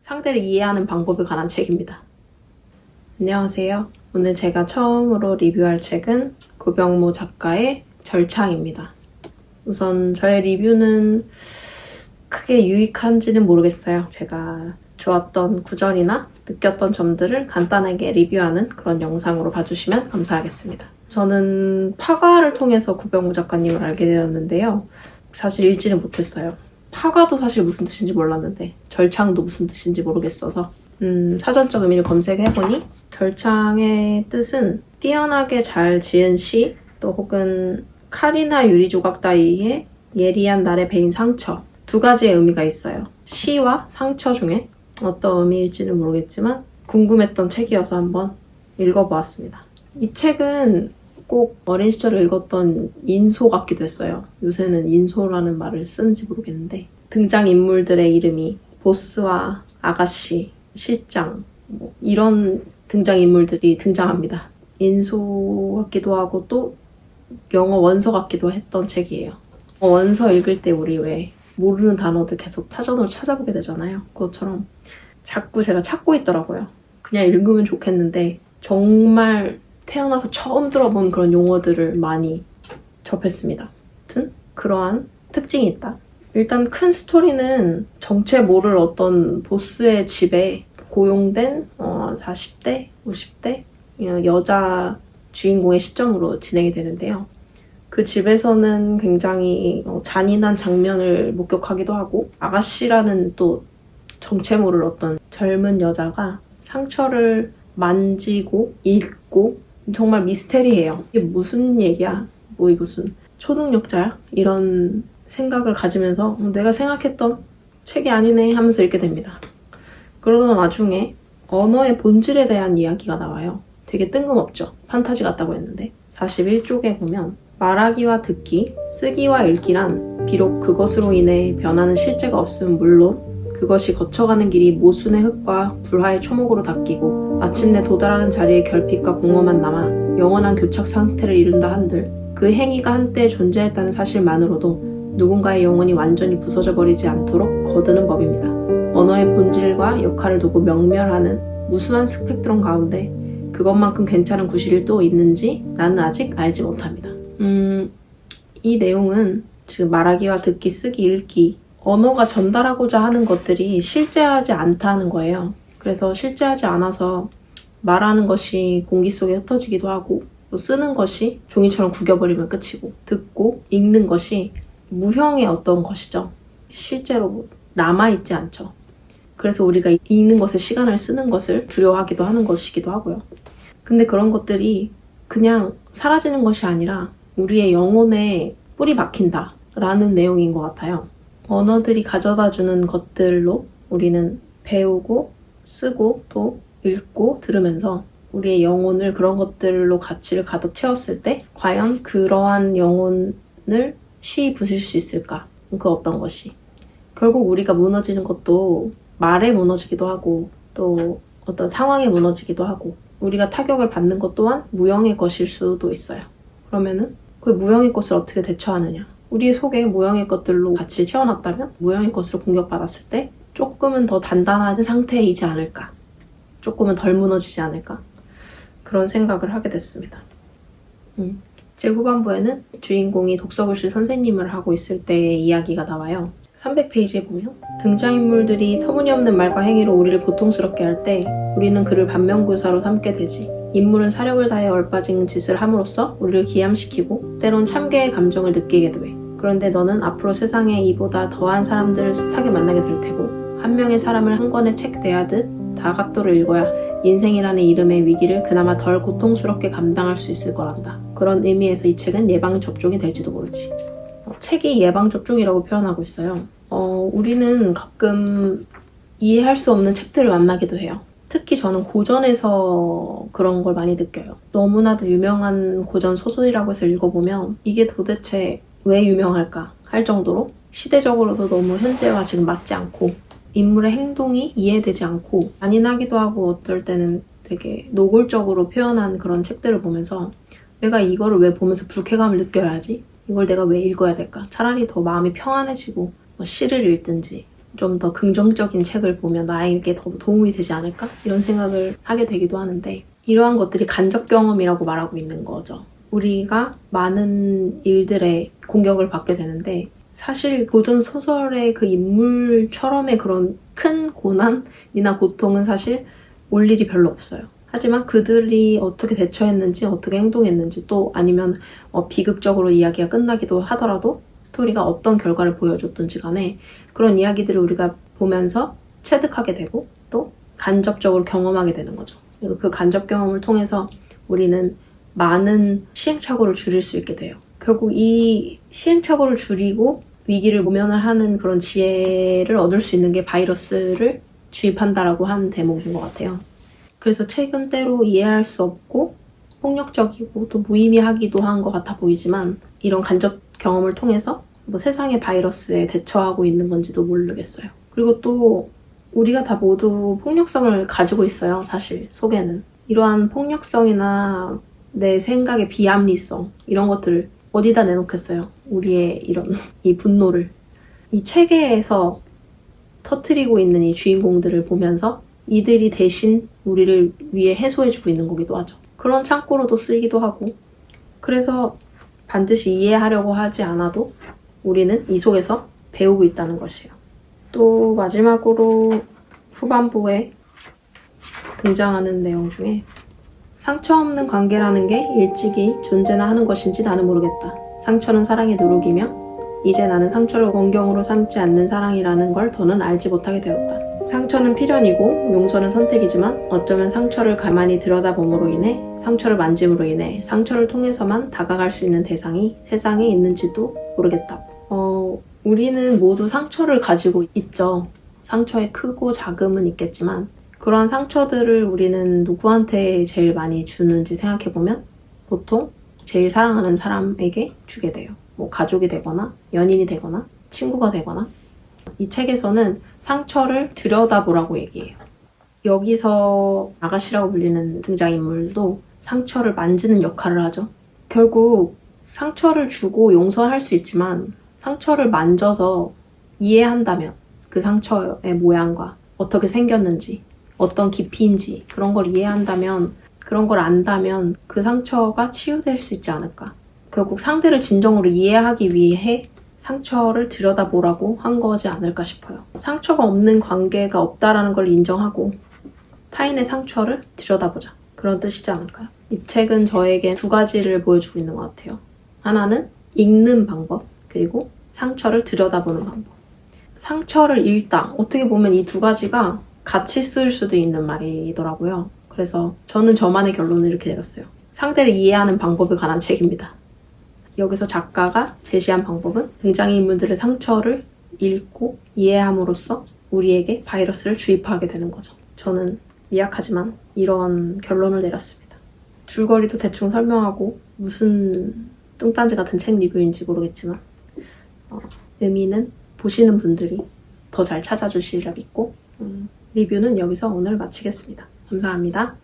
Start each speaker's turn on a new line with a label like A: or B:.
A: 상대를 이해하는 방법에 관한 책입니다. 안녕하세요. 오늘 제가 처음으로 리뷰할 책은 구병모 작가의 절창입니다. 우선 저의 리뷰는 크게 유익한지는 모르겠어요. 제가 좋았던 구절이나 느꼈던 점들을 간단하게 리뷰하는 그런 영상으로 봐주시면 감사하겠습니다. 저는 파과를 통해서 구병모 작가님을 알게 되었는데요. 사실 읽지는 못했어요. 파과도 사실 무슨 뜻인지 몰랐는데 절창도 무슨 뜻인지 모르겠어서 사전적 의미를 검색해보니 절창의 뜻은 뛰어나게 잘 지은 시, 또 혹은 칼이나 유리 조각 따위에 예리한 날에 베인 상처, 두 가지의 의미가 있어요. 시와 상처 중에 어떤 의미일지는 모르겠지만 궁금했던 책이어서 한번 읽어보았습니다. 이 책은 꼭 어린 시절에 읽었던 인소 같기도 했어요. 요새는 인소라는 말을 쓰는지 모르겠는데 등장인물들의 이름이 보스와 아가씨, 실장 이런 등장인물들이 등장합니다. 인소 같기도 하고 또 영어 원서 같기도 했던 책이에요. 원서 읽을 때 우리 왜 모르는 단어들 계속 사전으로 찾아보게 되잖아요. 그것처럼 자꾸 제가 찾고 있더라고요. 그냥 읽으면 좋겠는데 정말 태어나서 처음 들어본 그런 용어들을 많이 접했습니다. 아무튼 그러한 특징이 있다. 일단 큰 스토리는 정체 모를 어떤 보스의 집에 고용된 40대, 50대 여자 주인공의 시점으로 진행이 되는데요. 그 집에서는 굉장히 잔인한 장면을 목격하기도 하고 아가씨라는 또 정체 모를 어떤 젊은 여자가 상처를 만지고 읽고 정말 미스테리해요. 이게 무슨 얘기야? 뭐 이거 무슨 초능력자야? 이런 생각을 가지면서 내가 생각했던 책이 아니네 하면서 읽게 됩니다. 그러던 와중에 언어의 본질에 대한 이야기가 나와요. 되게 뜬금없죠? 판타지 같다고 했는데 41쪽에 보면 말하기와 듣기, 쓰기와 읽기란 비록 그것으로 인해 변하는 실제가 없음은 물론 그것이 거쳐가는 길이 모순의 흙과 불화의 초목으로 닦이고 마침내 도달하는 자리에 결핍과 공허만 남아 영원한 교착 상태를 이룬다 한들 그 행위가 한때 존재했다는 사실만으로도 누군가의 영혼이 완전히 부서져 버리지 않도록 거두는 법입니다. 언어의 본질과 역할을 두고 명멸하는 무수한 스펙트럼 가운데 그것만큼 괜찮은 구실이 또 있는지 나는 아직 알지 못합니다. 이 내용은 지금 말하기와 듣기, 쓰기, 읽기 언어가 전달하고자 하는 것들이 실제하지 않다는 거예요. 그래서 실제하지 않아서 말하는 것이 공기 속에 흩어지기도 하고 또 쓰는 것이 종이처럼 구겨버리면 끝이고 듣고 읽는 것이 무형의 어떤 것이죠. 실제로 남아있지 않죠. 그래서 우리가 읽는 것에 시간을 쓰는 것을 두려워하기도 하는 것이기도 하고요. 근데 그런 것들이 그냥 사라지는 것이 아니라 우리의 영혼에 뿌리 박힌다 라는 내용인 것 같아요. 언어들이 가져다주는 것들로 우리는 배우고 쓰고 또 읽고 들으면서 우리의 영혼을 그런 것들로 가치를 가득 채웠을 때 과연 그러한 영혼을 쉬이 부실 수 있을까? 그 어떤 것이. 결국 우리가 무너지는 것도 말에 무너지기도 하고 또 어떤 상황에 무너지기도 하고 우리가 타격을 받는 것 또한 무형의 것일 수도 있어요. 그러면은 그 무형의 것을 어떻게 대처하느냐. 우리 속에 무형의 것들로 같이 채워놨다면 무형의 것으로 공격받았을 때 조금은 더 단단한 상태이지 않을까. 조금은 덜 무너지지 않을까. 그런 생각을 하게 됐습니다. 제 후반부에는 주인공이 독서교실 선생님을 하고 있을 때의 이야기가 나와요. 300페이지에 보면 등장인물들이 터무니없는 말과 행위로 우리를 고통스럽게 할 때 우리는 그를 반면교사로 삼게 되지. 인물은 사력을 다해 얼빠진 짓을 함으로써 우리를 기함시키고 때론 참괴의 감정을 느끼게도 해. 그런데 너는 앞으로 세상에 이보다 더한 사람들을 숱하게 만나게 될 테고 한 명의 사람을 한 권의 책 대하듯 다각도를 읽어야 인생이라는 이름의 위기를 그나마 덜 고통스럽게 감당할 수 있을 거란다. 그런 의미에서 이 책은 예방접종이 될지도 모르지. 책이 예방접종이라고 표현하고 있어요. 우리는 가끔 이해할 수 없는 책들을 만나기도 해요. 특히 저는 고전에서 그런 걸 많이 느껴요. 너무나도 유명한 고전 소설이라고 해서 읽어보면 이게 도대체 왜 유명할까 할 정도로 시대적으로도 너무 현재와 지금 맞지 않고 인물의 행동이 이해되지 않고 잔인하기도 하고 어떨 때는 되게 노골적으로 표현한 그런 책들을 보면서 내가 이거를 왜 보면서 불쾌감을 느껴야 하지? 이걸 내가 왜 읽어야 될까? 차라리 더 마음이 평안해지고 시를 읽든지 좀 더 긍정적인 책을 보면 나에게 더 도움이 되지 않을까? 이런 생각을 하게 되기도 하는데 이러한 것들이 간접 경험이라고 말하고 있는 거죠. 우리가 많은 일들에 공격을 받게 되는데 사실 고전 소설의 그 인물처럼의 그런 큰 고난이나 고통은 사실 올 일이 별로 없어요. 하지만 그들이 어떻게 대처했는지, 어떻게 행동했는지, 또 아니면 비극적으로 이야기가 끝나기도 하더라도 스토리가 어떤 결과를 보여줬든지 간에 그런 이야기들을 우리가 보면서 체득하게 되고 또 간접적으로 경험하게 되는 거죠. 그리고 그 간접 경험을 통해서 우리는 많은 시행착오를 줄일 수 있게 돼요. 결국 이 시행착오를 줄이고 위기를 모면을 하는 그런 지혜를 얻을 수 있는 게 바이러스를 주입한다라고 하는 대목인 것 같아요. 그래서 책은 때로 이해할 수 없고 폭력적이고 또 무의미하기도 한 것 같아 보이지만 이런 간접 경험을 통해서 뭐 세상의 바이러스에 대처하고 있는 건지도 모르겠어요. 그리고 또 우리가 다 모두 폭력성을 가지고 있어요. 사실 속에는. 이러한 폭력성이나 내 생각의 비합리성 이런 것들을 어디다 내놓겠어요. 우리의 이런 이 분노를. 이 책에서 터뜨리고 있는 이 주인공들을 보면서 이들이 대신 우리를 위해 해소해주고 있는 거기도 하죠. 그런 창고로도 쓰이기도 하고 그래서 반드시 이해하려고 하지 않아도 우리는 이 속에서 배우고 있다는 것이에요. 또 마지막으로 후반부에 등장하는 내용 중에 상처 없는 관계라는 게 일찍이 존재나 하는 것인지 나는 모르겠다. 상처는 사랑의 누룩이며 이제 나는 상처를 원경으로 삼지 않는 사랑이라는 걸 더는 알지 못하게 되었다. 상처는 필연이고 용서는 선택이지만 어쩌면 상처를 가만히 들여다봄으로 인해 상처를 만짐으로 인해 상처를 통해서만 다가갈 수 있는 대상이 세상에 있는지도 모르겠다. 우리는 모두 상처를 가지고 있죠. 상처의 크고 작음은 있겠지만 그런 상처들을 우리는 누구한테 제일 많이 주는지 생각해보면 보통 제일 사랑하는 사람에게 주게 돼요. 뭐 가족이 되거나 연인이 되거나 친구가 되거나. 이 책에서는 상처를 들여다보라고 얘기해요. 여기서 아가씨라고 불리는 등장인물도 상처를 만지는 역할을 하죠. 결국 상처를 주고 용서할 수 있지만 상처를 만져서 이해한다면 그 상처의 모양과 어떻게 생겼는지 어떤 깊이인지 그런 걸 이해한다면 그런 걸 안다면 그 상처가 치유될 수 있지 않을까. 결국 상대를 진정으로 이해하기 위해 상처를 들여다보라고 한 거지 않을까 싶어요. 상처가 없는 관계가 없다라는 걸 인정하고 타인의 상처를 들여다보자. 그런 뜻이지 않을까요? 이 책은 저에게 두 가지를 보여주고 있는 것 같아요. 하나는 읽는 방법, 그리고 상처를 들여다보는 방법. 상처를 읽다. 어떻게 보면 이 두 가지가 같이 쓸 수도 있는 말이더라고요. 그래서 저는 저만의 결론을 이렇게 내렸어요. 상대를 이해하는 방법에 관한 책입니다. 여기서 작가가 제시한 방법은 등장인물들의 상처를 읽고 이해함으로써 우리에게 바이러스를 주입하게 되는 거죠. 저는 미약하지만 이런 결론을 내렸습니다. 줄거리도 대충 설명하고 무슨 뚱딴지 같은 책 리뷰인지 모르겠지만 의미는 보시는 분들이 더 잘 찾아주시리라 믿고 리뷰는 여기서 오늘 마치겠습니다. 감사합니다.